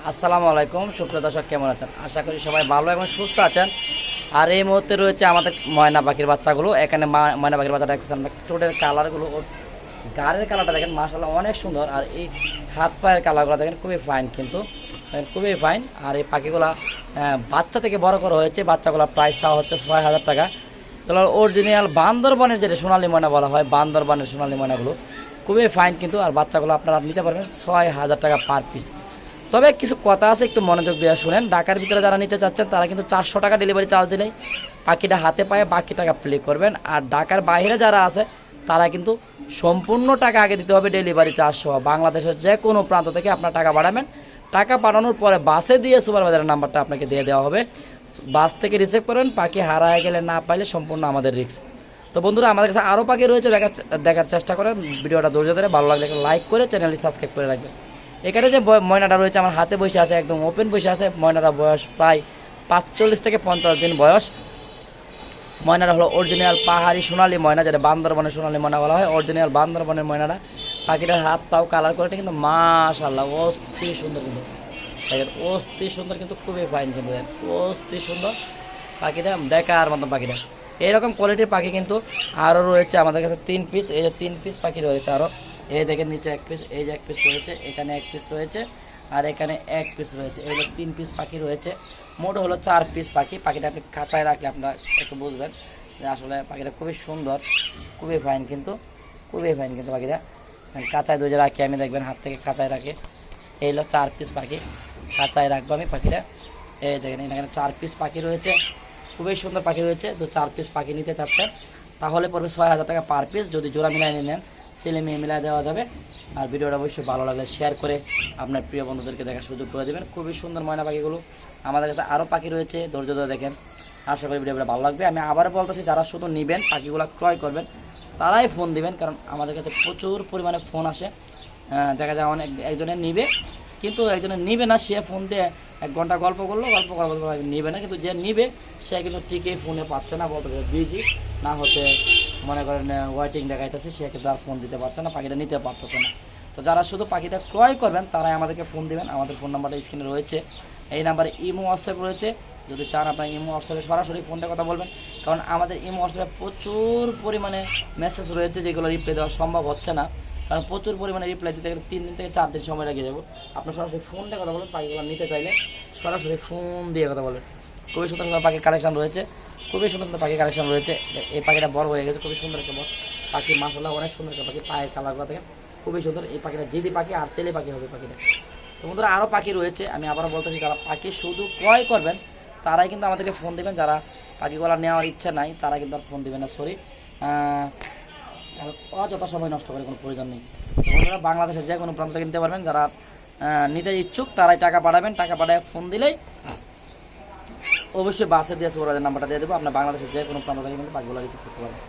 আসসালামু আলাইকুম সুপ্রিয় দর্শক, কেমন আছেন? আশা করি সবাই ভালো এবং সুস্থ আছেন। আর এই মুহূর্তে রয়েছে আমাদের ময়না পাখির বাচ্চাগুলো। এখানে ময়না পাখির বাচ্চা দেখতেছেন, ঠোঁটের কালারগুলো, ওর গাড়ির কালারটা দেখেন, মাশাআল্লাহ অনেক সুন্দর। আর এই হাত পায়ের কালারগুলো দেখেন খুবই ফাইন, কিন্তু খুবই ফাইন। আর এই পাখিগুলা বাচ্চা থেকে বড় করা হয়েছে। বাচ্চাগুলো প্রাইস চাওয়া হচ্ছে 6,000 টাকা। এগুলো অরিজিনাল বান্দরবানের যেটা সোনালী ময়না বলা হয়, বান্দরবানের সোনালী ময়নাগুলো খুবই ফাইন কিন্তু। আর বাচ্চাগুলো আপনারা নিতে পারবেন 6,000 টাকা পার পিস। তবে কিছু কথা আছে, একটু মনোযোগ দিয়ে শুনেন। ঢাকার ভিতরে যারা নিতে চাচ্ছেন তারা কিন্তু 400 টাকা ডেলিভারি চার্জ দিলেই পাখিটা হাতে পায়ে বাকি টাকা প্লে করবেন। আর ঢাকার বাইরে যারা আছে তারা কিন্তু সম্পূর্ণ টাকা আগে দিতে হবে, ডেলিভারি চার্জ সহ। বাংলাদেশের যে কোনো প্রান্ত থেকে আপনার টাকা পাঠাবেন। টাকা পাঠানোর পরে বাসে দিয়ে সুপারভাইজারের নাম্বারটা আপনাকে দিয়ে দেওয়া হবে। বাস থেকে রিসিভ করেন। পাখি হারায় গেলে না পাইলে সম্পূর্ণ আমাদের রিস্ক। তো বন্ধুরা, আমাদের কাছে আরও পাখি রয়েছে, দেখার চেষ্টা করেন। ভিডিওটা ধৈর্য ধরে ভালো লাগলে লাইক করে চ্যানেলটি সাবস্ক্রাইব করে রাখবেন। এখানে যে ময়নাটা রয়েছে আমার হাতে বসে আছে, একদম ওপেন বসে আছে। ময়নাটা বয়স প্রায় 45 থেকে 50 দিন বয়স। ময়নাটা হলো অরিজিনাল পাহাড়ি সোনালী ময়না, যেটা বান্দরবনের সোনালী ময়না বলা হয়। অরিজিনাল বান্দরবনের ময়নাটা। পাখিটার হাত পাও কালার কোয়ালিটি কিন্তু মাশাআল্লাহ অস্থির সুন্দর, কিন্তু দেখেন অস্থির সুন্দর, কিন্তু খুবই ফাইন, কিন্তু অস্থির সুন্দর পাখিটা, দেখার মতো পাখিটা। এইরকম কোয়ালিটির পাখি কিন্তু আরও রয়েছে আমাদের কাছে 3 পিস। এই যে 3 পিস পাখি রয়েছে আরও। এই দেখেন নিচে 1 পিস, এই যে 1 পিস রয়েছে, এখানে 1 পিস রয়েছে, আর এখানে 1 পিস রয়েছে। এগুলো 3 পিস পাখি রয়েছে। মোট হলো 4 পিস পাখি। পাখিটা আপনি খাঁচায় রাখলে আপনারা একটু বুঝবেন যে আসলে পাখিটা খুবই সুন্দর, খুবই ফাইন, কিন্তু খুবই ফাইন কিন্তু পাখিটা। খাঁচায় দুজে রাখি আমি, দেখবেন হাত থেকে খাঁচায় রাখে। এই হলো 4 পিস পাখি, খাঁচায় রাখবো আমি পাখিটা। এই দেখেন এখানে 4 পিস পাখি রয়েছে, খুবই সুন্দর পাখি রয়েছে। তো 4 পিস পাখি নিতে চাচ্ছেন তাহলে পড়বে 6,000 টাকা পার পিস। যদি জোড়া মিলাই নেন, ছেলে মেয়ে মিলাই দেওয়া যাবে। আর ভিডিওটা অবশ্যই ভালো লাগলে শেয়ার করে আপনার প্রিয় বন্ধুদেরকে দেখার সুযোগ করে দেবেন। খুবই সুন্দর ময়না পাখিগুলো। আমাদের কাছে আরও পাখি রয়েছে, ধৈর্য ধরে দেখেন। আশা করি ভিডিওটা ভালো লাগবে। আমি আবারও বলতেছি, যারা শুধু নেবেন, পাখিগুলো ক্রয় করবেন, তারাই ফোন দিবেন, কারণ আমাদের কাছে প্রচুর পরিমাণে ফোন আসে। দেখা যায় অনেক একজনের নিবে, কিন্তু একজনের নিবে না, সে ফোন দিয়ে 1 ঘন্টা গল্প করলো, গল্প নিবে না। কিন্তু যে নিবে সে কিন্তু ঠিকই ফোনে পাচ্ছে না, বলতে বিজি না হতে মনে করেন ওয়েটিং দেখাইতেছে, সে কিন্তু আর ফোন দিতে পারছে না, পাখিটা নিতে পারতেছে না। তো যারা শুধু পাখিটা ক্রয় করবেন তারাই আমাদেরকে ফোন দিবেন। আমাদের ফোন নাম্বারটা স্ক্রিনে রয়েছে। এই নাম্বারে ইমো হোয়াটসঅ্যাপ রয়েছে। যদি চান আপনার ইমো হোয়াটসঅ্যাপে সরাসরি ফোনটা কথা বলবেন, কারণ আমাদের ইমো হোয়াটসঅ্যাপে প্রচুর পরিমাণে মেসেজ রয়েছে, যেগুলো রিপ্লাই দেওয়া সম্ভব হচ্ছে না। কারণ প্রচুর পরিমাণে রিপ্লাই দিতে গেলে 3 দিন থেকে 4 দিন সময় লাগিয়ে যাবো। আপনার সরাসরি ফোনটা কথা বলবেন, পাখিগুলো নিতে চাইলে সরাসরি ফোন দিয়ে কথা বলবেন। খুবই সুন্দর সুন্দর পাখির কালেকশন রয়েছে, খুবই সুন্দর সুন্দর পাখির কালেকশন রয়েছে। এই পাখিটা বড় হয়ে গেছে, খুবই সুন্দর একটা পাখি, মাশাআল্লাহ অনেক সুন্দর একটা পাখি। পায়ের কালারগুলো দেখেন খুবই সুন্দর। এই পাখিটা জিদি পাখি আর ছেলে পাখি হবে পাখিটা। তো বন্ধুরা, আরও পাখি রয়েছে। আমি আবারও বলতেছি, যারা পাখি শুধু ক্রয় করবেন তারাই কিন্তু আমাদেরকে ফোন দেবেন। যারা পাখিগুলো নেওয়ার ইচ্ছা নাই তারা কিন্তু আর ফোন দেবেন না, সরি। অযথা সময় নষ্ট করে কোনো প্রয়োজন নেই। বন্ধুরা, বাংলাদেশের যে কোনো প্রান্ত থেকে নিতে পারবেন। যারা নিতে ইচ্ছুক তারাই টাকা পাঠাবেন। টাকা পাঠায় ফোন দিলেই অবশ্যই বাসে দিয়ে সুপারভাইজার নাম্বারটা দিয়ে দেবো। আপনার বাংলাদেশের যে কোনো প্রান্ত থেকে কিন্তু পাখিগুলো রিসিভ করতে পারবেন।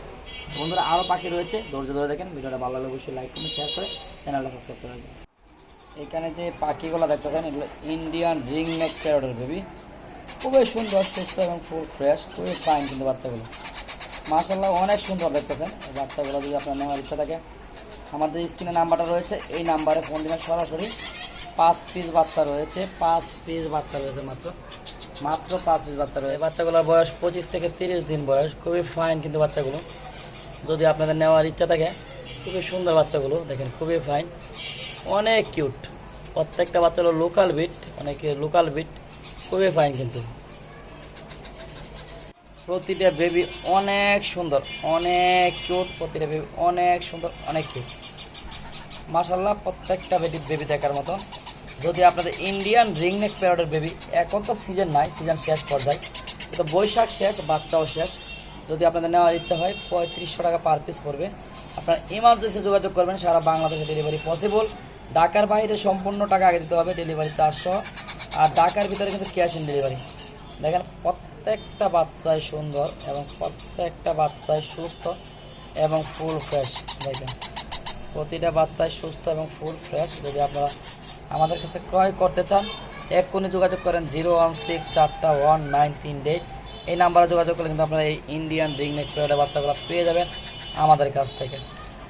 বন্ধুরা, আরও পাখি রয়েছে, ধৈর্য ধরে দেখেন। ভিডিওটা ভালো লাগলে অবশ্যই লাইক করুন, শেয়ার করে চ্যানেলটা সাবস্ক্রাইব করে রাখবেন। এখানে যে পাখিগুলো দেখতেছেন, এগুলো ইন্ডিয়ান রিং নেক প্যারটের বেবি। খুবই সুন্দর, সুস্থ এবং ফুল ফ্রেশ, খুবই ফাইন কিন্তু বাচ্চাগুলো, মাশাআল্লাহ অনেক সুন্দর দেখতেছেন। এই বাচ্চাগুলো যদি আপনার নেওয়ার ইচ্ছা থাকে, আমাদের স্ক্রিনে নাম্বারটা রয়েছে, এই নাম্বারে ফোন দিবেন। সরাসরি 5 পিস বাচ্চা রয়েছে, 5 পিস বাচ্চা রয়েছে, মাত্র 5 পিস বাচ্চা রয়েছে। বাচ্চাগুলোর বয়স 25 থেকে 30 দিন বয়স, খুবই ফাইন কিন্তু বাচ্চাগুলো। যদি আপনাদের নেওয়ার ইচ্ছা থাকে, খুবই সুন্দর বাচ্চাগুলো দেখেন, খুবই ফাইন, অনেক কিউট। প্রত্যেকটা বাচ্চা হলো লোকাল বিট, অনেকে লোকাল বিট, খুবই ফাইন কিন্তু। প্রতিটা বেবি অনেক সুন্দর, অনেক কিউট। প্রতিটা বেবি অনেক সুন্দর, অনেক কিউট, মাশাআল্লাহ। প্রত্যেকটা বেবি দেখার মতো। যদি আপনাদের ইন্ডিয়ান রিং নেক প্যারটের বেবি, এখন তো সিজন নাই, সিজন শেষ পর্যায়ে, তো বৈশাখ শেষ, বাচ্চাও শেষ। যদি আপনাদের নেওয়ার ইচ্ছা হয় 3500 টাকা পার পিস পড়বে। আপনার ইমার্জেন্সি যোগাযোগ করবেন, সারা বাংলাদেশে ডেলিভারি পসিবল। ঢাকার বাইরে সম্পূর্ণ টাকা আগে দিতে হবে, ডেলিভারি 400। আর ঢাকার ভিতরে কিন্তু ক্যাশ অন ডেলিভারি। দেখেন প্রত্যেকটা বাচ্চাই সুন্দর এবং প্রত্যেকটা বাচ্চাই সুস্থ এবং ফুল ফ্রেশ। দেখেন প্রতিটা বাচ্চাই সুস্থ এবং ফুল ফ্রেশ। যদি আপনারা আমাদের কাছে ক্রয় করতে চান, এক্ষুনি যোগাযোগ করেন 016419338। এই নাম্বারে যোগাযোগ করলে কিন্তু আপনারা এই ইন্ডিয়ান রিং নেক প্যারটের বাচ্চাগুলো পেয়ে যাবেন আমাদের কাছ থেকে।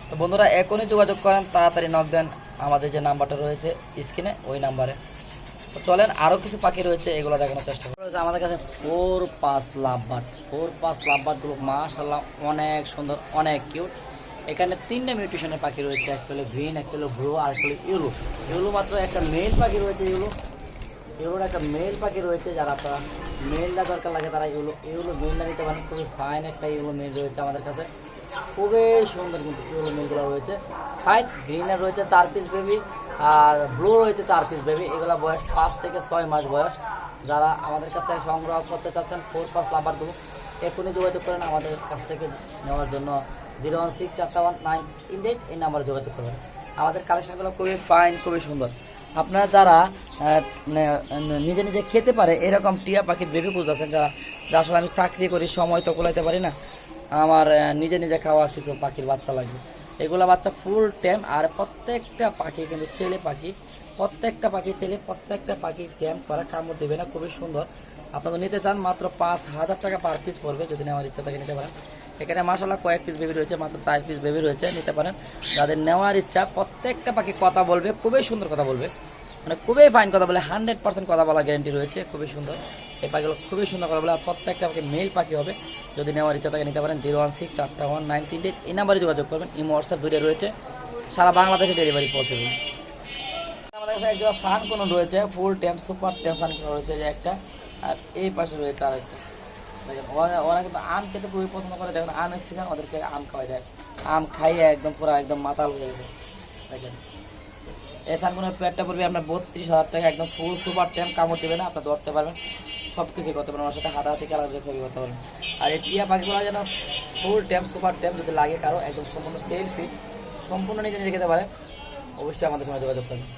তো বন্ধুরা, এখনই যোগাযোগ করেন, তাড়াতাড়ি নক দেন আমাদের যে নাম্বারটা রয়েছে স্ক্রিনে, ওই নাম্বারে। তো চলেন আরও কিছু পাখি রয়েছে, এগুলো দেখানোর চেষ্টা করি। আমাদের কাছে 4-5 লাভবার্ড, 4-5 লাভবার্ডগুলো মাশাআল্লাহ অনেক সুন্দর, অনেক কিউট। এখানে 3টে মিউটেশনের পাখি রয়েছে, একটা হলো গ্রিন, একটা হলো ব্লু, আর একটা হলো ইউলো। ইউলো মাত্র একটা মেল পাখি রয়েছে, ইউলোর একটা মেল পাখি রয়েছে। যারা আপনারা মেলটা দরকার লাগে তারা ইউলো মেলটা নিতে পারেন। খুবই ফাইন একটা ইউলো মেল রয়েছে আমাদের কাছে, খুবই সুন্দর কিন্তু ইউলো মেলগুলো রয়েছে। ফাইন গ্রিনের রয়েছে 4 পিস বেবি, আর ব্লু রয়েছে 4 পিস বেবি। এগুলো বয়স 5 থেকে 6 মাস বয়স। যারা আমাদের কাছ থেকে সংগ্রহ করতে চাচ্ছেন 4-5 লাভারগুলো, এখনই যোগাযোগ করেন আমাদের কাছ থেকে নেওয়ার জন্য। 016411938 এই নাম্বারে যোগাযোগ করবেন। আমাদের কালেকশনগুলো খুবই ফাইন, খুবই সুন্দর। আপনারা যারা নিজে নিজে খেতে পারে এরকম টিয়া পাখির বেবি খুঁজতেছেন, যারা আসলে আমি চাকরি করি, সময় তো কুলাইতে পারি না, আমার নিজে নিজে খাওয়া কিছু পাখির বাচ্চা লাগবে, এগুলো বাচ্চা ফুল টাইম। আর প্রত্যেকটা পাখি কিন্তু ছেলে পাখি, প্রত্যেকটা পাখি ছেলে, প্রত্যেকটা পাখি ক্যাম্প করা, কামড় দেবে না, খুবই সুন্দর। আপনারা নিতে চান মাত্র 5,000 টাকা পার পিস পড়বে, যদি নেওয়ার ইচ্ছা থাকে নিতে পারেন। এখানে মাশাআল্লাহ কয়েক পিস বেবি রয়েছে, মাত্র 4 পিস বেবি রয়েছে, নিতে পারেন যাদের নেওয়ার ইচ্ছা। প্রত্যেকটা পাখি কথা বলবে, খুবই সুন্দর কথা বলবে, মানে খুবই ফাইন কথা বলে, 100% কথা বলা গ্যারেন্টি রয়েছে, খুবই সুন্দর। এই পাখিগুলো খুবই সুন্দর কথা বলে, আর প্রত্যেকটা পাখি মেল পাখি হবে। যদি নেওয়ার ইচ্ছা থাকে নিতে পারেন। 016411938 এই নাম্বারে যোগাযোগ করবেন। ইমো হোয়াটসঅ্যাপ দুইটা রয়েছে, সারা বাংলাদেশে ডেলিভারি পসিবল। আমাদের কাছে একজন সান কোনো রয়েছে, ফুল টাইম সুপার টাইম সান কোনো রয়েছে যে একটা, আর এই পাশে রয়েছে আরেকটা। দেখেন ওরা কিন্তু আম খেতে খুবই পছন্দ করে। দেখেন আমের সিজন, ওদেরকে আম খাওয়াই দেয়, আম খাইয়ে একদম পুরো একদম মাতাল হয়ে গেছে। দেখেন এই সানগুলোর পেটটা পড়বে আপনার 32,000 টাকা, একদম ফুল সুপার টাইম, কামড় দেবে না, আপনার ধরতে পারবেন, সব কিছুই করতে পারবেন, ওর সাথে হাতাহাতি খেলা দিয়ে খুবই করতে পারবেন। আর এই টিয়া পাখিগুলো যেন ফুল টাইম সুপার টাইম, যদি লাগে কারো একদম সম্পূর্ণ সেলফি, সম্পূর্ণ নিজে নিজে খেতে পারে, অবশ্যই আমাদের সঙ্গে যোগাযোগ করবেন।